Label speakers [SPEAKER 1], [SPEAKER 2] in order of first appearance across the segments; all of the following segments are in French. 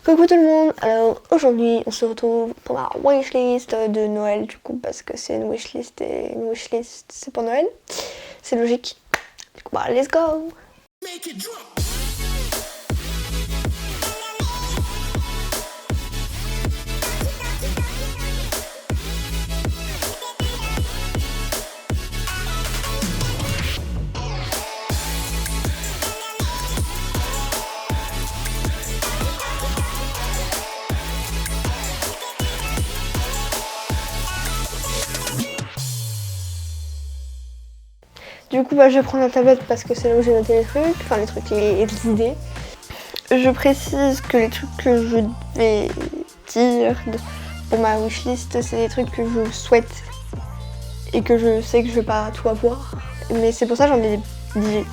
[SPEAKER 1] Coucou tout le monde, alors aujourd'hui on se retrouve pour ma wishlist de Noël du coup parce que c'est une wishlist et une wishlist c'est pour Noël, c'est logique. Du coup bah let's go. Make it drop. Du coup bah je vais prendre la tablette parce que c'est là où j'ai noté les trucs, enfin les trucs, les idées. Je précise que les trucs que je vais dire pour ma wishlist c'est des trucs que je souhaite et que je sais que je vais pas tout avoir. Mais c'est pour ça que j'en ai dit.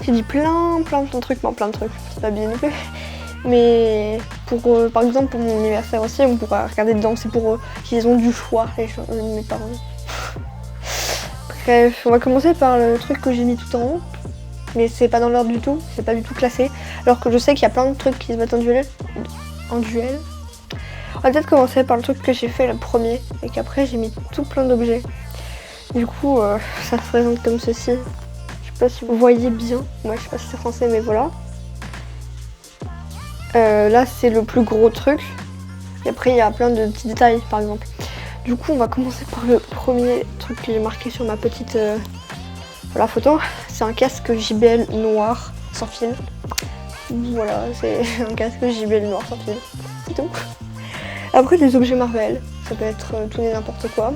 [SPEAKER 1] J'ai dit plein de trucs, non plein de trucs, c'est pas bien non plus. Mais pour par exemple pour mon anniversaire aussi, on pourra regarder dedans, c'est pour qu'ils ont du choix, mes parents. Bref, on va commencer par le truc que j'ai mis tout en haut. Mais c'est pas dans l'ordre du tout, c'est pas du tout classé. Alors que je sais qu'il y a plein de trucs qui se battent en duel. On va peut-être commencer par le truc que j'ai fait le premier et qu'après j'ai mis tout plein d'objets. Du coup, ça se présente comme ceci. Je sais pas si vous voyez bien. Moi, je sais pas si c'est français, mais voilà. Là, c'est le plus gros truc. Et après, il y a plein de petits détails, par exemple. Du coup, on va commencer par le premier truc que j'ai marqué sur ma petite la photo. C'est un casque JBL noir sans fil. Voilà, c'est un casque JBL noir sans fil. C'est tout. Après, des objets Marvel. Ça peut être tout et n'importe quoi.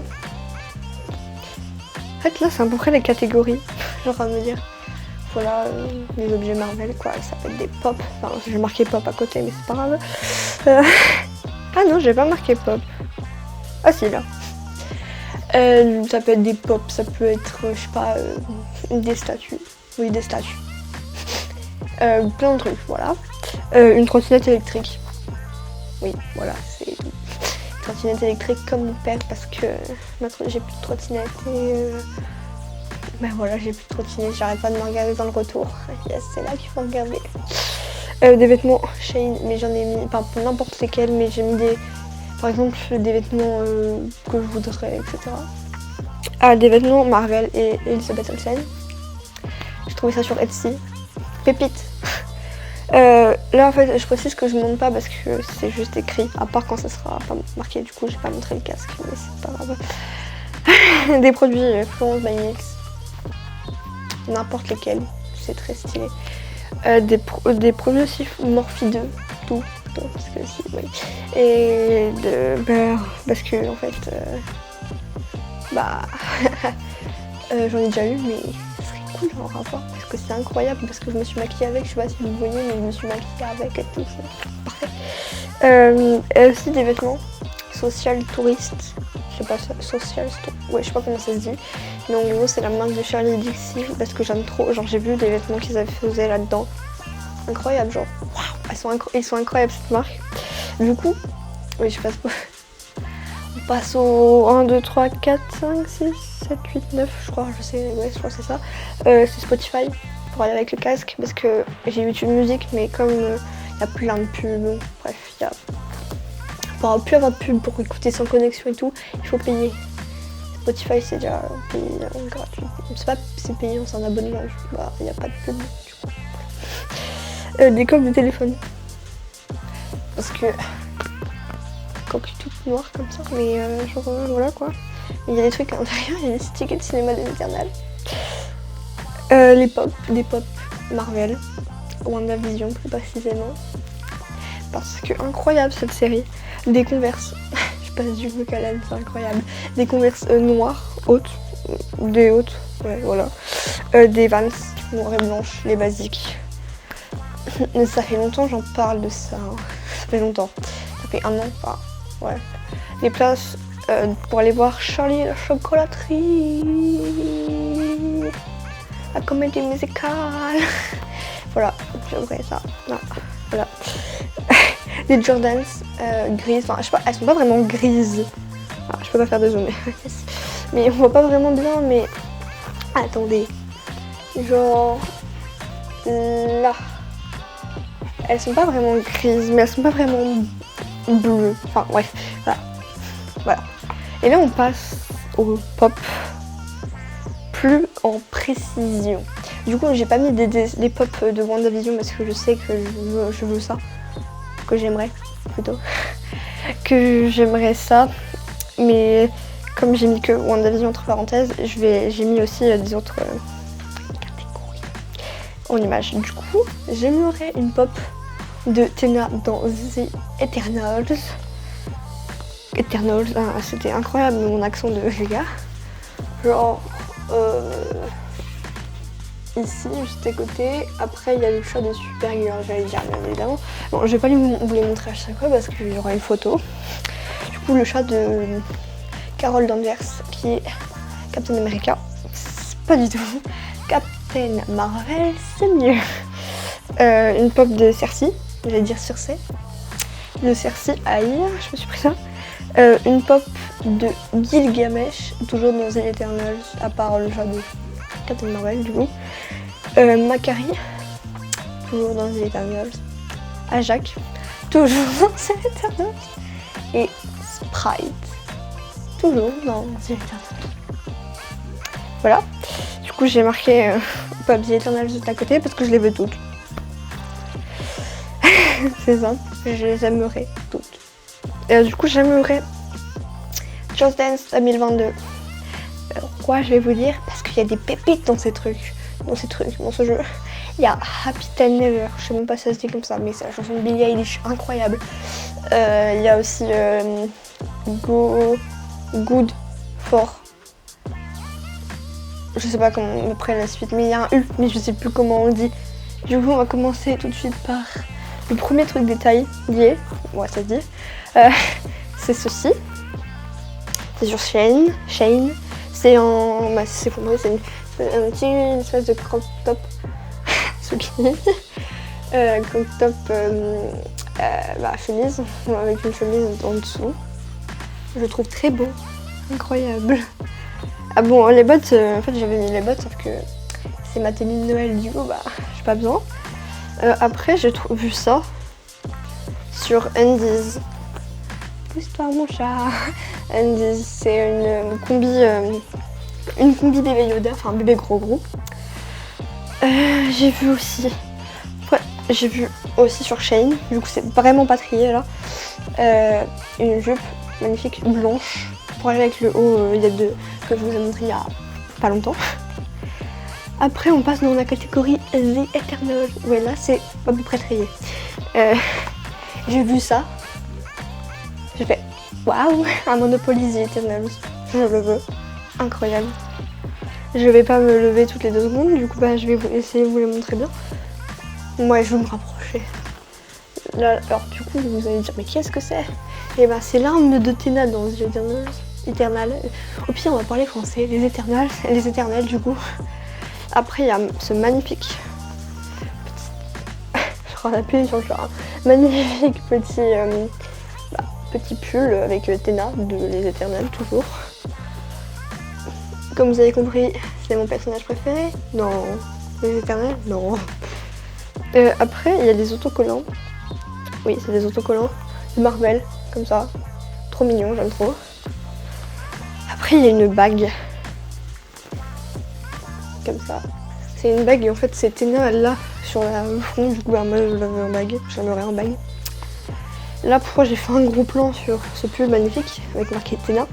[SPEAKER 1] En fait, là, c'est à peu près les catégories. J'ai en train de me dire. Voilà, les objets Marvel, quoi. Ça peut être des pop. Enfin, j'ai marqué pop à côté, mais c'est pas grave. Ah non, j'ai pas marqué pop. Ah si, là. Ça peut être des pop, ça peut être, je sais pas, des statues. Oui, des statues. Plein de trucs, voilà. Une trottinette électrique. Oui, voilà, c'est une trottinette électrique comme mon père parce que j'ai plus de trottinette et ben voilà, j'ai plus de trottinette, j'arrête pas de me regarder dans le retour. Yes, c'est là qu'il faut regarder. Des vêtements Shein, mais j'en ai mis, pas n'importe lesquels, mais j'ai mis des, par exemple, des vêtements que je voudrais, etc. Ah, des vêtements Marvel et Elizabeth Olsen. J'ai trouvé ça sur Etsy. Pépite. Là en fait je précise que je monte pas parce que c'est juste écrit, à part quand ça sera pas marqué, du coup j'ai pas montré le casque, mais c'est pas grave. Des produits Florence by NYX, n'importe lesquels, c'est très stylé. Des produits aussi Morphe 2, tout, parce que si, oui. Et de beurre, parce que en fait, j'en ai déjà eu, mais cool en rapport parce que c'est incroyable parce que je me suis maquillée avec, je sais pas si vous voyez mais je me suis maquillée avec et tout, c'est parfait. Et aussi des vêtements social touriste, je sais pas, social, ouais je sais pas comment ça se dit, mais en gros c'est la marque de Charlie Dixie parce que j'aime trop, genre j'ai vu des vêtements qu'ils avaient fait là-dedans, incroyable, genre waouh, ils sont incroyables cette marque. Du coup, oui je passe on passe au 1, 2, 3, 4, 5, 6, 7, 8, 9, je crois, je crois que c'est ça. C'est Spotify pour aller avec le casque parce que j'ai YouTube Music, mais comme il y a plein de pubs, bref, pour ne plus avoir de pub pour écouter sans connexion et tout, il faut payer. Spotify c'est déjà payé gratuit. C'est pas c'est payant, c'est un abonnement, il n'y a pas de pub du coup. Des coques de téléphone. Parce que coque toute noire comme ça, mais genre voilà quoi. Il y a des trucs à l'intérieur, il y a des tickets de cinéma de l'éternel. Des pop Marvel, WandaVision plus précisément. Parce que incroyable cette série. Des Converse, je passe du bleu à l'aile, c'est incroyable. Des Converse noires, hautes, des hautes, ouais voilà. Des Vans noires et blanches, les basiques. Ça fait longtemps j'en parle de ça, hein. Ça fait longtemps. Ça fait 1 an, enfin, ouais. Les places pour aller voir Charlie et la chocolaterie, la comédie musicale. Voilà, j'aimerais ça. Non, voilà. Les Jordans grises, enfin je sais pas, elles sont pas vraiment grises. Ah, je peux pas faire de zoom, mais on voit pas vraiment bien, mais attendez, genre là. Elles sont pas vraiment grises, mais elles sont pas vraiment bleues. Enfin bref, voilà. Et là on passe au pop plus en précision. Du coup j'ai pas mis des pop de WandaVision parce que je sais que je veux ça. Que j'aimerais plutôt. Que j'aimerais ça. Mais comme j'ai mis que WandaVision entre parenthèses, j'ai mis aussi des autres catégories en image. Du coup, j'aimerais une pop de Tena dans The Eternals. Eternals, ah, c'était incroyable mon accent de gars. Genre ici, juste à côté. Après, il y a le chat de Supergirl, j'allais dire bien évidemment. Bon, je vais pas vous les montrer à chaque fois parce qu'il y aura une photo. Du coup, le chat de Carol Danvers qui est Captain America. C'est pas du tout. Captain Marvel, c'est mieux. Une pop de Cersei, j'allais dire Cersei. De Cersei, aïe, je me suis pris ça. Une pop de Gilgamesh, toujours dans The Eternals, à part le chat de Captain Marvel du coup. Macari, toujours dans The Eternals. Ajak, toujours dans The Eternals. Et Sprite, toujours dans The Eternals. Voilà. Du coup j'ai marqué Pop The Eternals juste à côté parce que je les veux toutes. C'est simple, je les aimerais toutes. Et du coup j'aimerais Just Dance 2022. Pourquoi je vais vous dire? Parce qu'il y a des pépites dans ces trucs, dans ce jeu. Il y a Happy Time Never, je sais même pas si ça se dit comme ça, mais c'est la chanson de Billie Eilish, incroyable. Il y a aussi Good For. Je sais pas comment après la suite, mais il y a un U, mais je sais plus comment on dit. Du coup on va commencer tout de suite par le premier truc détaillé, ouais ça se dit. C'est ceci. C'est sur Shane. C'est en. Bah, c'est pour moi, c'est une espèce de crop top. Zucchini. Crop top chemise. Avec une chemise en dessous. Je le trouve très beau. Incroyable. Ah bon, les bottes, en fait j'avais mis les bottes, sauf que c'est ma tenue de Noël, du coup, bah, j'ai pas besoin. Après, j'ai vu ça sur Undies. Pousse-toi mon chat. Undies, c'est une combi bébé Yoda, enfin bébé gros. J'ai vu aussi sur Shein, du coup c'est vraiment pas trié là. Une jupe magnifique blanche pour aller avec le haut que je vous ai montré il y a pas longtemps. Après on passe dans la catégorie The Eternals. Ouais là c'est à peu près trié. J'ai vu ça. J'ai fait waouh, un Monopoly The Eternals. Je le veux. Incroyable. Je vais pas me lever toutes les 2 secondes, du coup bah, je vais essayer de vous les montrer bien. Ouais, je vais me rapprocher. Là, alors du coup vous allez dire mais qu'est-ce que c'est? Et bah c'est l'arme de Tena dans The Eternals. Au pire on va parler français, les éternels du coup. Après il y a ce magnifique petit. Je crois appuyer sur le chat. Magnifique petit pull avec Tena de Les Éternels toujours. Comme vous avez compris, c'est mon personnage préféré. Non. Les Éternels? Non. Après, il y a des autocollants. Oui, c'est des autocollants de Marvel, comme ça. Trop mignon, j'aime trop. Après, il y a une bague. Comme ça. C'est une bague et en fait, c'est Tena là, sur le front. Du coup, bah, moi, je l'avais en bague. J'aimerais en bague. Là, pourquoi j'ai fait un gros plan sur ce pull magnifique avec marqué Tena?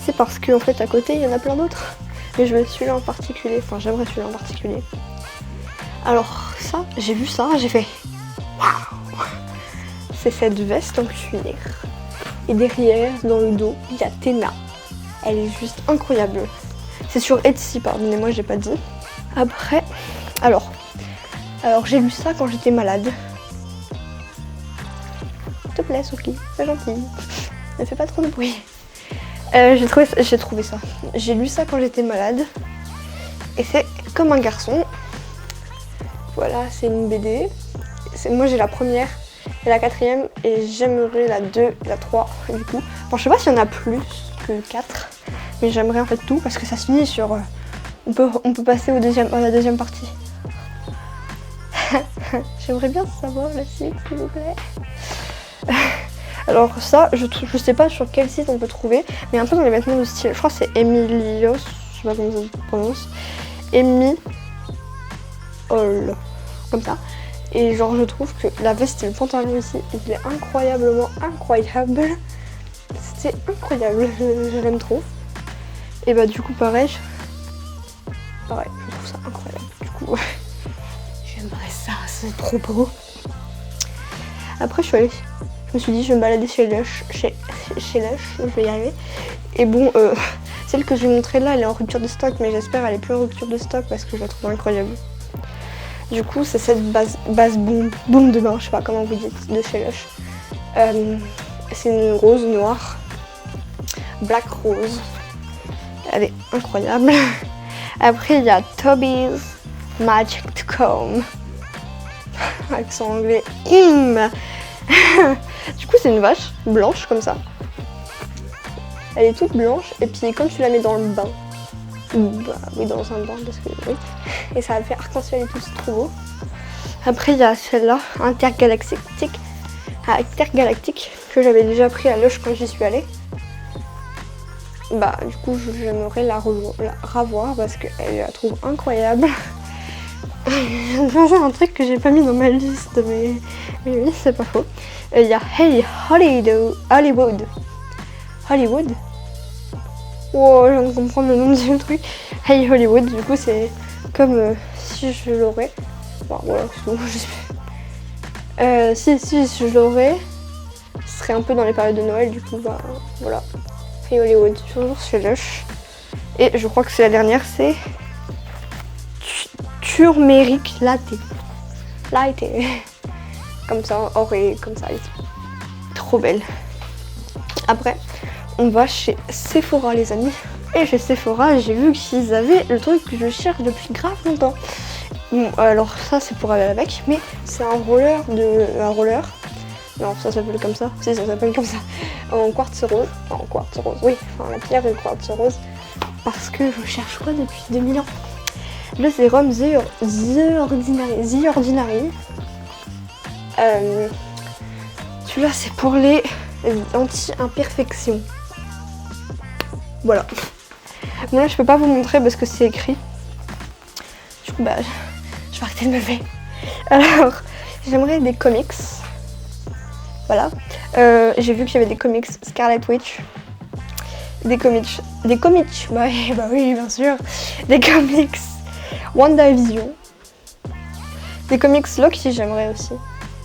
[SPEAKER 1] C'est parce qu'en fait à côté il y en a plein d'autres, mais je veux celui-là en particulier, enfin j'aimerais celui-là en particulier. Alors ça, j'ai vu ça, j'ai fait waouh. C'est cette veste en cuir et derrière dans le dos il y a Tena. Elle est juste incroyable. C'est sur Etsy, pardonnez-moi j'ai pas dit. Après, alors j'ai vu ça quand j'étais malade. S'il te plaît Sophie, c'est gentil. Ne fais pas trop de bruit. J'ai trouvé ça. J'ai lu ça quand j'étais malade. Et c'est comme un garçon. Voilà, c'est une BD. Moi j'ai la première et la 4e. Et j'aimerais la 2 et la 3 du coup. Bon, je sais pas s'il y en a plus que 4. Mais j'aimerais en fait tout parce que ça se finit sur... On peut passer à la deuxième partie. J'aimerais bien savoir la suite, s'il vous plaît. Alors ça, je sais pas sur quel site on peut trouver, mais un peu dans les vêtements de style. Je crois que c'est Emilios, je sais pas comment ça se prononce. Emi Hall, comme ça. Et genre je trouve que la veste et le pantalon ici, il est incroyablement incroyable. C'était incroyable, je l'aime trop. Et bah du coup pareil, je trouve ça incroyable. Du coup, j'aimerais ça, c'est trop beau. Après je me suis dit je vais me balader chez Lush, chez Lush, je vais y arriver. Et bon, celle que je vais montrer là, elle est en rupture de stock, mais j'espère elle est plus en rupture de stock parce que je la trouve incroyable. Du coup, c'est cette base boum de bain, je sais pas comment vous dites, de chez Lush. C'est une rose noire, black rose. Elle est incroyable. Après, il y a Toby's Magic Comb. Accent anglais. Du coup, c'est une vache blanche comme ça. Elle est toute blanche et puis quand tu la mets dans le bain, bah oui, dans un bain parce que oui, et ça fait arc-en-ciel et tout, c'est trop beau. Après, il y a celle-là, intergalactique, que j'avais déjà pris à Lush quand j'y suis allée. Bah, du coup, j'aimerais la revoir parce que je la trouve incroyable. C'est un truc que j'ai pas mis dans ma liste, mais oui, c'est pas faux. Il y a Hey Hollywood. Oh, je viens de comprendre le nom du truc. Hey Hollywood, du coup, c'est comme si je l'aurais. Bon, voilà, si je l'aurais, ce serait un peu dans les périodes de Noël, du coup, bah voilà. Hey Hollywood, toujours chez Lush. Et je crois que c'est la dernière, c'est Turmeric Latte. Comme ça, orée, comme ça. Trop belle. Après, on va chez Sephora, les amis. Et chez Sephora, j'ai vu qu'ils avaient le truc que je cherche depuis grave longtemps. Bon, alors ça, c'est pour aller avec, mais c'est un roller. Non, ça s'appelle comme ça. Si, ça s'appelle comme ça. En quartz rose. Oui. Enfin, la pierre est quartz rose. Parce que je cherche quoi depuis 2000 ans. Le sérum The Ordinary. Celui-là, c'est pour les anti-imperfections. Voilà. Bon, là, je peux pas vous montrer parce que c'est écrit. Du coup, bah, je vais arrêter de me lever. Alors, j'aimerais des comics. Voilà. J'ai vu qu'il y avait des comics Scarlet Witch. Des comics. Bah oui, bien sûr. Des comics WandaVision. Des comics Loki, j'aimerais aussi.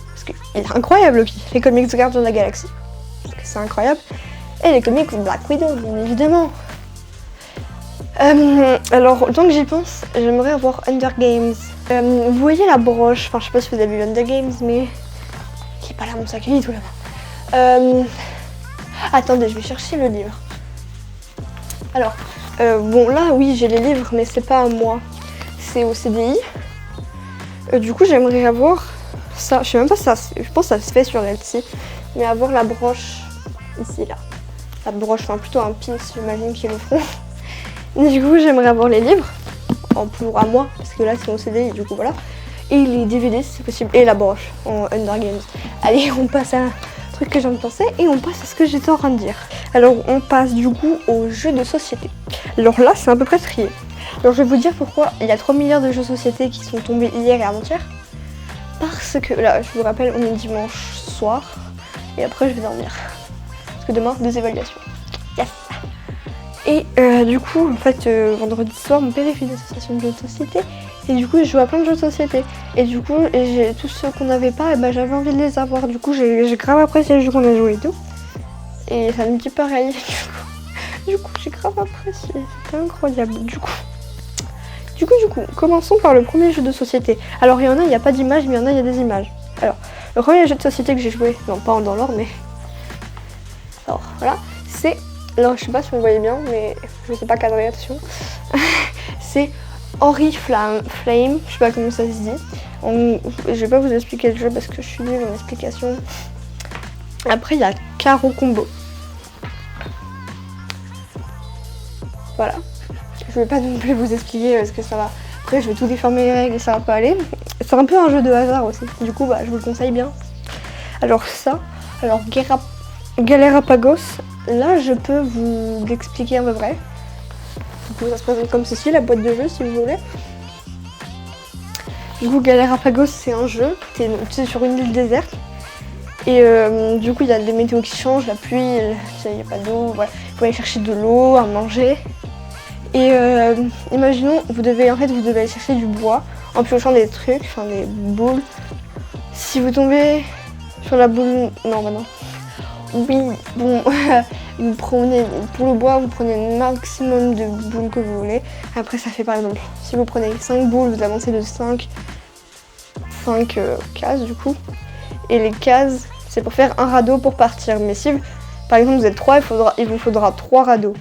[SPEAKER 1] Parce qu'il est incroyable, Loki. Les comics Gardiens de la Galaxie. Parce que c'est incroyable. Et les comics Black Widow, bien évidemment. Alors, tant que j'y pense, j'aimerais avoir Hunger Games. Vous voyez la broche, enfin je sais pas si vous avez vu Hunger Games, mais qui est pas là mon sac, il est tout là-bas. Attendez, je vais chercher le livre. Alors, bon là oui j'ai les livres, mais c'est pas à moi, c'est au CDI. Du coup j'aimerais avoir ça, je sais même pas si ça, je pense que ça se fait sur Etsy, mais avoir la broche ici là. La broche, enfin plutôt un pin, j'imagine qu'ils le feront. Du coup, j'aimerais avoir les livres, pour à moi, parce que là c'est mon CD, et du coup voilà. Et les DVD si c'est possible, et la broche en Hunger Games. Allez, on passe à un truc que je viens de penser, et on passe à ce que j'étais en train de dire. Alors, on passe du coup aux jeux de société. Alors là, c'est à peu près trié. Alors je vais vous dire pourquoi il y a 3 milliards de jeux de société qui sont tombés hier et avant-hier. Parce que, là, je vous rappelle, on est dimanche soir, et après je vais dormir. Parce que demain, 2 évaluations. Yes! Et du coup, en fait, vendredi soir, mon père fait une association de jeux de société. Et du coup, je joue à plein de jeux de société. Et du coup, tous ceux qu'on n'avait pas, et ben, j'avais envie de les avoir. Du coup, j'ai grave apprécié les jeux qu'on a joué et tout. Et ça me dit pareil. Du coup, j'ai grave apprécié. C'était incroyable. Du coup, commençons par le premier jeu de société. Alors, il y en a, il n'y a pas d'image, mais il y en a, il y a des images. Alors, le premier jeu de société que j'ai joué, non, pas dans l'ordre, mais... Alors, voilà, c'est... Alors, je sais pas si vous voyez bien, mais je sais pas cadrer, attention. C'est Henry Flame, je sais pas comment ça se dit. Je vais pas vous expliquer le jeu parce que je suis nulle en explication. Après, il y a Caro Combo. Voilà. Je vais pas non plus vous expliquer parce que ça va. Après, je vais tout déformer les règles et ça va pas aller. C'est un peu un jeu de hasard aussi. Du coup, bah, je vous le conseille bien. Alors ça, alors Galerapagos, là, je peux vous l'expliquer à peu près. Du coup, ça se présente comme ceci, la boîte de jeu, si vous voulez. Du coup, Galerapagos, c'est un jeu. C'est sur une île déserte. Et du coup, il y a des météos qui changent, la pluie, il n'y a pas d'eau, voilà. Il faut aller chercher de l'eau, à manger. Et imaginons, vous devez aller chercher du bois en piochant des trucs, enfin des boules. Si vous tombez sur la boule, non, bah non. Oui, bon, vous prenez, pour le bois, vous prenez le maximum de boules que vous voulez. Après, ça fait par exemple, si vous prenez 5 boules, vous avancez de 5 cases du coup. Et les cases, c'est pour faire un radeau pour partir. Mais si, par exemple, vous êtes 3, il vous faudra 3 radeaux.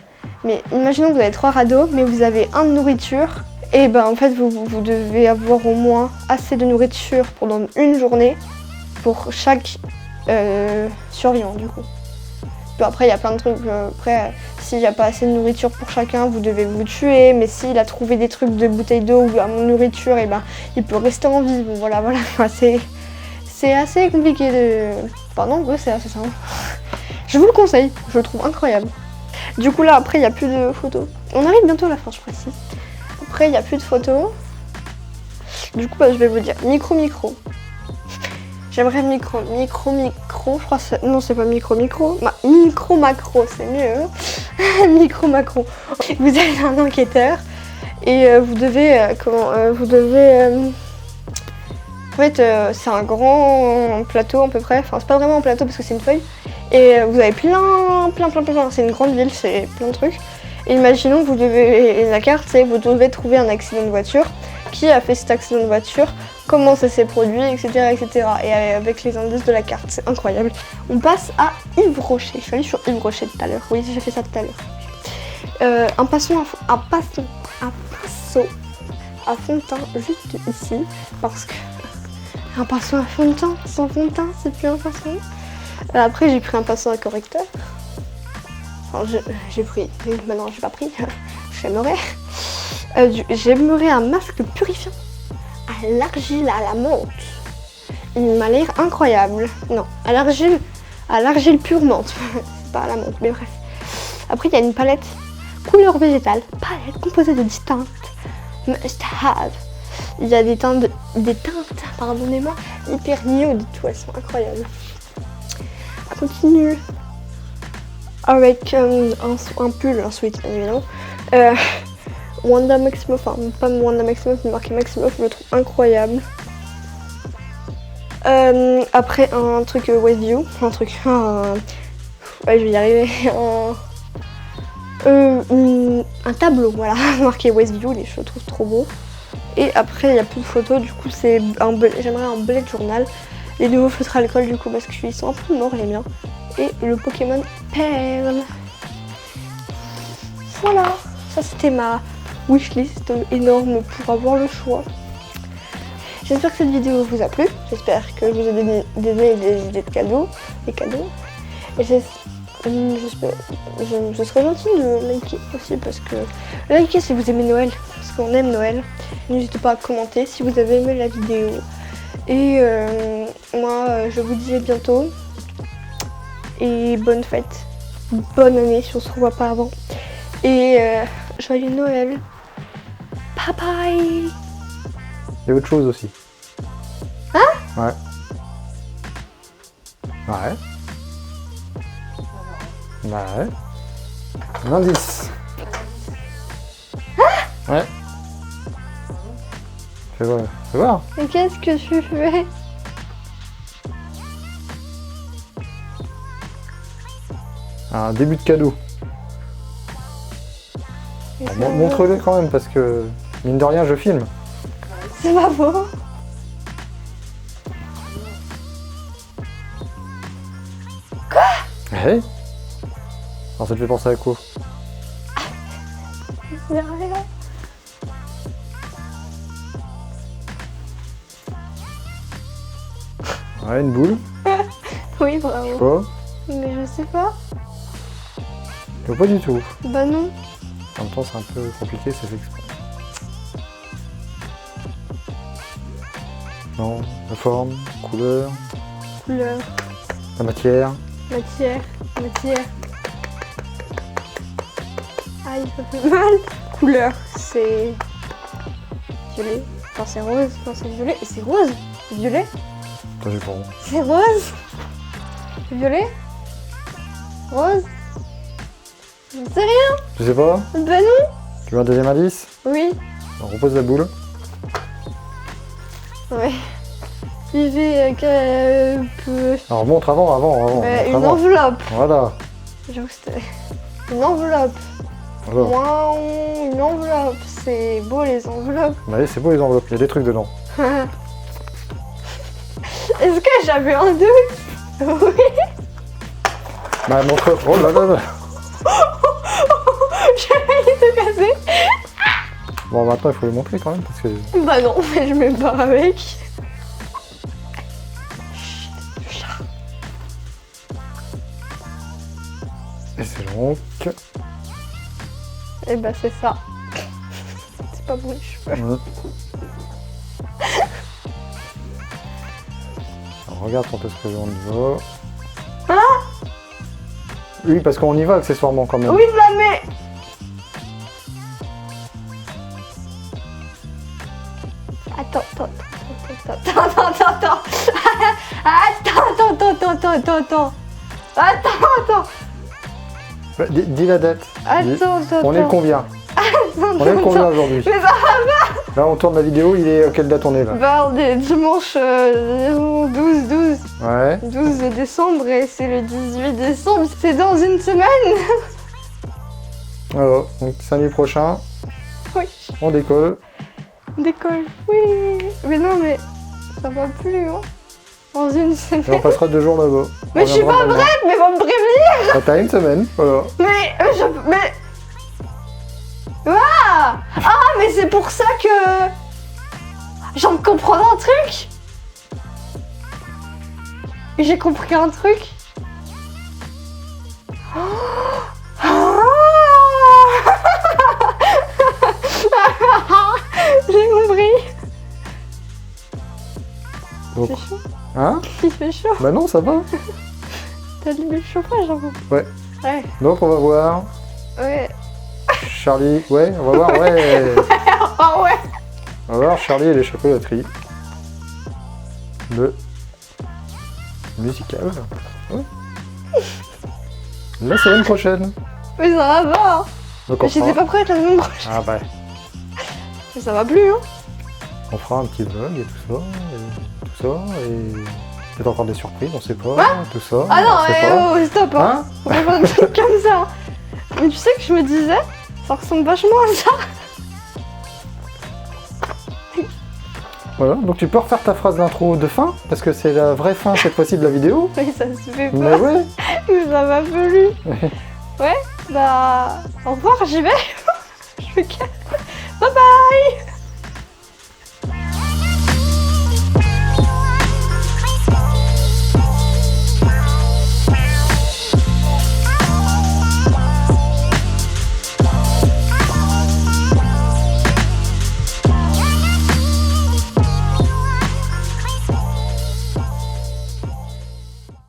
[SPEAKER 1] Mais imaginons que vous avez 3 radeaux, mais vous avez un de nourriture. Et ben en fait, vous devez avoir au moins assez de nourriture pendant une journée pour chaque survivant du coup. Puis après, il y a plein de trucs. Après, s'il n'y a pas assez de nourriture pour chacun, vous devez vous tuer. Mais s'il a trouvé des trucs de bouteilles d'eau ou de nourriture, et ben il peut rester en vie. Bon, voilà. C'est assez compliqué de... Enfin non, ouais, c'est assez simple. Je vous le conseille, je le trouve incroyable. Du coup là, après, il n'y a plus de photos. On arrive bientôt à la fin, je précise. Après, il n'y a plus de photos. Du coup, bah, je vais vous dire micro. J'aimerais micro, je crois que non, c'est pas micro. Micro-macro, c'est mieux. Micro-macro. Vous êtes un enquêteur et vous devez... En fait, c'est un grand plateau à peu près. Enfin, c'est pas vraiment un plateau parce que c'est une feuille. Et vous avez plein. C'est une grande ville, c'est plein de trucs. Et imaginons que vous devez. La carte, c'est vous devez trouver un accident de voiture. Qui a fait cet accident de voiture? Comment ça s'est produit, etc., etc. Et avec les indices de la carte, c'est incroyable. On passe à Yves Rocher. Je suis allée sur Yves Rocher tout à l'heure. Oui, j'ai fait ça tout à l'heure. Un pinceau à fond de teint juste ici parce que. Un pinceau à fond de teint, sans fond de teint, c'est plus un pinceau. Après, j'ai pris un pinceau à correcteur. Enfin, j'ai pris. Maintenant, j'ai pas pris. J'aimerais. J'aimerais un masque purifiant à l'argile à la menthe. Il m'a l'air incroyable. Non, à l'argile pure menthe. C'est pas à la menthe, mais bref. Après, il y a une palette couleur végétale. Palette composée de 10 teintes. Must have. Il y a des teintes, pardonnez-moi, hyper nude et tout, elles sont incroyables. On continue avec un pull, un sweat évidemment. Wanda Maximoff, enfin pas Wanda Maximoff, mais marqué Maximoff, je le trouve incroyable. Après un truc Westview, ouais, je vais y arriver. Un tableau, voilà, marqué Westview, je le trouve trop beau. Et après, il n'y a plus de photos, du coup, j'aimerais un bullet journal. Les nouveaux feutres à alcool, du coup, parce qu'ils sont un peu morts, les miens. Et le Pokémon Perle. Voilà, ça c'était ma wishlist énorme pour avoir le choix. J'espère que cette vidéo vous a plu. J'espère que je vous ai donné des idées de cadeaux. Des cadeaux. Et je serais gentille de liker aussi parce que likez si vous aimez Noël, parce qu'on aime Noël. N'hésitez pas à commenter si vous avez aimé la vidéo. Et moi je vous dis à bientôt et bonne fête, bonne année si on se revoit pas avant. Et joyeux Noël. Bye bye.
[SPEAKER 2] Il y a autre chose aussi.
[SPEAKER 1] Hein?
[SPEAKER 2] Ouais. Ouais. Bah ouais. Un indice.
[SPEAKER 1] Ah,
[SPEAKER 2] ouais. Fais voir.
[SPEAKER 1] mais qu'est-ce que tu fais?
[SPEAKER 2] Un début de cadeau. Montre-le quand même parce que mine de rien je filme.
[SPEAKER 1] C'est pas beau. Quoi?
[SPEAKER 2] Ouais. Alors ça te fait penser à quoi?
[SPEAKER 1] C'est rien.
[SPEAKER 2] Ouais, une boule.
[SPEAKER 1] Oui, bravo.
[SPEAKER 2] Quoi?
[SPEAKER 1] Mais je sais pas.
[SPEAKER 2] Je vois pas du tout.
[SPEAKER 1] Bah non.
[SPEAKER 2] En même temps c'est un peu compliqué, c'est fait exprès. Non. La forme, couleur,
[SPEAKER 1] Couleur,
[SPEAKER 2] la matière.
[SPEAKER 1] matière. Aïe, ça fait mal. Couleur, c'est violet. Enfin, c'est rose. Non, c'est violet. C'est rose. Violet.
[SPEAKER 2] Attends, j'ai pas rond.
[SPEAKER 1] C'est rose. Violet. Rose. Je ne sais rien.
[SPEAKER 2] Je sais pas.
[SPEAKER 1] Ben non.
[SPEAKER 2] Tu veux un deuxième indice?
[SPEAKER 1] Oui.
[SPEAKER 2] On repose la boule.
[SPEAKER 1] Ouais. Il fait
[SPEAKER 2] Alors montre avant. Montre
[SPEAKER 1] une
[SPEAKER 2] avant.
[SPEAKER 1] enveloppe.
[SPEAKER 2] Voilà.
[SPEAKER 1] J'avoue que c'était une enveloppe.
[SPEAKER 2] Voilà.
[SPEAKER 1] Moi, une enveloppe. C'est beau les enveloppes.
[SPEAKER 2] Ouais, c'est beau les enveloppes, il y a des trucs dedans.
[SPEAKER 1] Est-ce que j'avais un doute? Oui.
[SPEAKER 2] Bah montre. Oh là là là.
[SPEAKER 1] J'ai failli te casser.
[SPEAKER 2] Bon maintenant il faut le montrer quand même parce que.
[SPEAKER 1] Bah non, mais je mets pas avec.
[SPEAKER 2] Et c'est donc.
[SPEAKER 1] Et bah c'est ça. C'est pas bon les cheveux.
[SPEAKER 2] Alors, regarde quand est-ce qu'on y va.
[SPEAKER 1] Hein?
[SPEAKER 2] Oui parce qu'on y va accessoirement quand même.
[SPEAKER 1] Oui, bah mais... Attends.
[SPEAKER 2] Bah, dis la date.
[SPEAKER 1] Attends.
[SPEAKER 2] On est le combien? On est le combien aujourd'hui?
[SPEAKER 1] Mais ça va pas.
[SPEAKER 2] Là on tourne la vidéo, il est quelle date on est là?
[SPEAKER 1] Bah on est dimanche 12
[SPEAKER 2] Ouais.
[SPEAKER 1] 12 décembre et c'est le 18 décembre, c'est dans une semaine.
[SPEAKER 2] Alors, donc samedi prochain,
[SPEAKER 1] Oui,
[SPEAKER 2] on décolle.
[SPEAKER 1] on décolle. Oui, mais non mais ça va plus hein. Dans une
[SPEAKER 2] Et on
[SPEAKER 1] semaine.
[SPEAKER 2] passera 2 jours là-bas.
[SPEAKER 1] Mais
[SPEAKER 2] On
[SPEAKER 1] je suis
[SPEAKER 2] reviendra
[SPEAKER 1] pas
[SPEAKER 2] demain.
[SPEAKER 1] prête, mais faut me prévenir.
[SPEAKER 2] Bah, t'as une semaine, voilà.
[SPEAKER 1] Mais Ah, mais c'est pour ça que... Je viens de comprendre un truc. J'ai compris un truc. J'ai compris.
[SPEAKER 2] Donc,
[SPEAKER 1] C'est chaud.
[SPEAKER 2] hein?
[SPEAKER 1] Il fait chaud.
[SPEAKER 2] Bah non, ça va.
[SPEAKER 1] T'as allumé le chauffage un peu.
[SPEAKER 2] Ouais.
[SPEAKER 1] Ouais.
[SPEAKER 2] Donc on va voir.
[SPEAKER 1] Ouais.
[SPEAKER 2] Charlie, ouais, on va voir, ouais.
[SPEAKER 1] Ah ouais.
[SPEAKER 2] On va voir Charlie et les chocolateries. Le musical. Ouais. La semaine prochaine.
[SPEAKER 1] Mais ça va pas.
[SPEAKER 2] Donc on
[SPEAKER 1] Mais j'étais
[SPEAKER 2] fera...
[SPEAKER 1] pas prête la semaine prochaine.
[SPEAKER 2] Ah bah,
[SPEAKER 1] Mais ça va plus hein.
[SPEAKER 2] on fera un petit vlog et tout ça, et peut-être encore des surprises, on sait pas, tout ça.
[SPEAKER 1] Ah non,
[SPEAKER 2] on sait pas.
[SPEAKER 1] oh, stop hein.
[SPEAKER 2] Hein?
[SPEAKER 1] On fait pas de trucs comme ça. Mais tu sais que je me disais, ça ressemble vachement à ça.
[SPEAKER 2] Voilà, donc tu peux refaire ta phrase d'intro de fin, parce que c'est la vraie fin cette fois-ci de la vidéo.
[SPEAKER 1] Mais ça se fait pas.
[SPEAKER 2] Mais ouais.
[SPEAKER 1] Mais ça m'a plu. Ouais, bah... Au revoir, j'y vais. Je me casse.